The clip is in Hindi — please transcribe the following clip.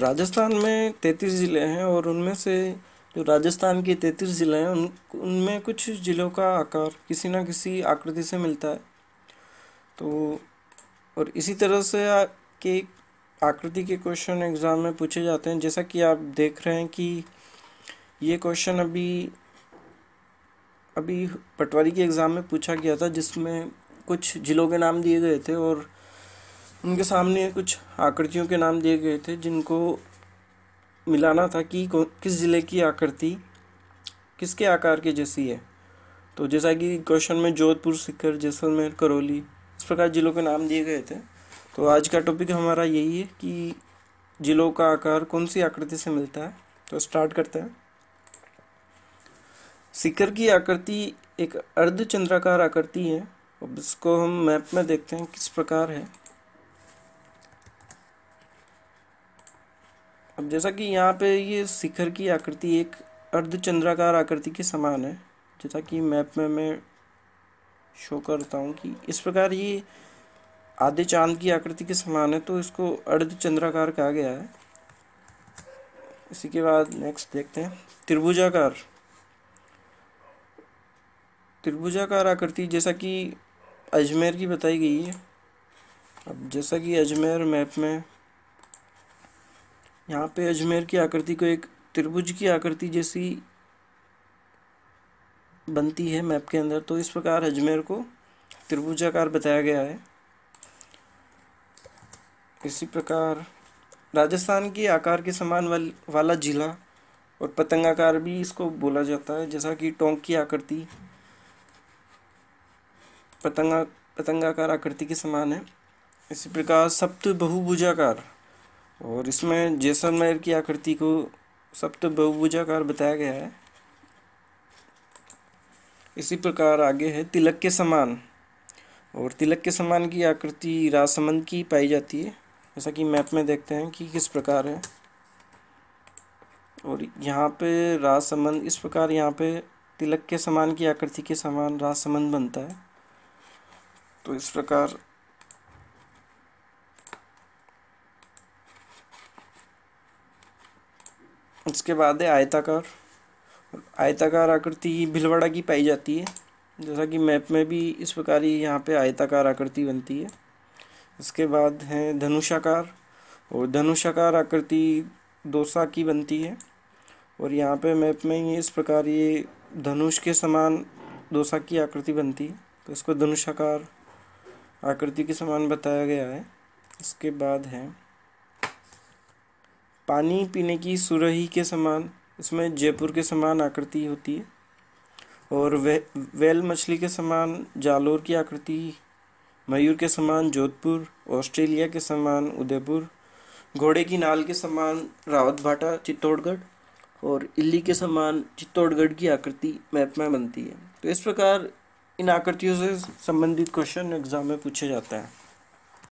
राजस्थान में 33 ज़िले हैं और उनमें से जो राजस्थान के 33 ज़िले हैं उनमें कुछ ज़िलों का आकार किसी न किसी आकृति से मिलता है। तो और इसी तरह से के आकृति के क्वेश्चन एग्ज़ाम में पूछे जाते हैं। जैसा कि आप देख रहे हैं कि ये क्वेश्चन अभी पटवारी के एग्ज़ाम में पूछा गया था, जिसमें कुछ ज़िलों के नाम दिए गए थे और उनके सामने कुछ आकृतियों के नाम दिए गए थे जिनको मिलाना था कि किस ज़िले की आकृति किसके आकार के जैसी है। तो जैसा कि क्वेश्चन में जोधपुर, सीकर, जैसलमेर, करौली इस प्रकार ज़िलों के नाम दिए गए थे। तो आज का टॉपिक हमारा यही है कि ज़िलों का आकार कौन सी आकृति से मिलता है। तो स्टार्ट करते हैं। सीकर की आकृति एक अर्धचंद्राकार आकृति है। अब इसको हम मैप में देखते हैं किस प्रकार है। अब जैसा कि यहाँ पे ये शिखर की आकृति एक अर्धचंद्राकार आकृति के समान है, जैसा कि मैप में मैं शो करता हूँ कि इस प्रकार ये आधे चांद की आकृति के समान है, तो इसको अर्धचंद्राकार कहा गया है। इसी के बाद नेक्स्ट देखते हैं त्रिभुजाकार आकृति, जैसा कि अजमेर की बताई गई है। अब जैसा कि अजमेर मैप में यहाँ पे अजमेर की आकृति को एक त्रिभुज की आकृति जैसी बनती है मैप के अंदर, तो इस प्रकार अजमेर को त्रिभुजाकार बताया गया है। इसी प्रकार राजस्थान के आकार के समान वाला जिला और पतंगाकार भी इसको बोला जाता है, जैसा कि टोंक की आकृति पतंगाकार आकृति के समान है। इसी प्रकार सप्त बहुभुजाकार, और इसमें जैसलमेर की आकृति को सप्त बहुभुजाकार बताया गया है। इसी प्रकार आगे है तिलक के समान, और तिलक के समान की आकृति राजसमंद की पाई जाती है, जैसा कि मैप में देखते हैं कि किस प्रकार है। और यहाँ पे राजसमंद इस प्रकार यहाँ पे तिलक के समान की आकृति के समान राजसमंद बनता है। तो इस प्रकार इसके बाद है आयताकार आकृति भीलवाड़ा की पाई जाती है, जैसा कि मैप में भी इस प्रकार ही यहाँ पे आयताकार आकृति बनती है। इसके बाद है धनुषाकार, और धनुषाकार आकृति दौसा की बनती है, और यहाँ पे मैप में ये इस प्रकार ये धनुष के समान दौसा की आकृति बनती है, तो इसको धनुषाकार आकृति के समान बताया गया है। इसके बाद है पानी पीने की सुरही के समान, इसमें जयपुर के समान आकृति होती है। और वेल मछली के समान जालोर की आकृति, मयूर के समान जोधपुर, ऑस्ट्रेलिया के समान उदयपुर, घोड़े की नाल के समान रावतभाटा चित्तौड़गढ़, और इल्ली के समान चित्तौड़गढ़ की आकृति मैप में बनती है। तो इस प्रकार इन आकृतियों से संबंधित क्वेश्चन एग्जाम में पूछे जाते हैं।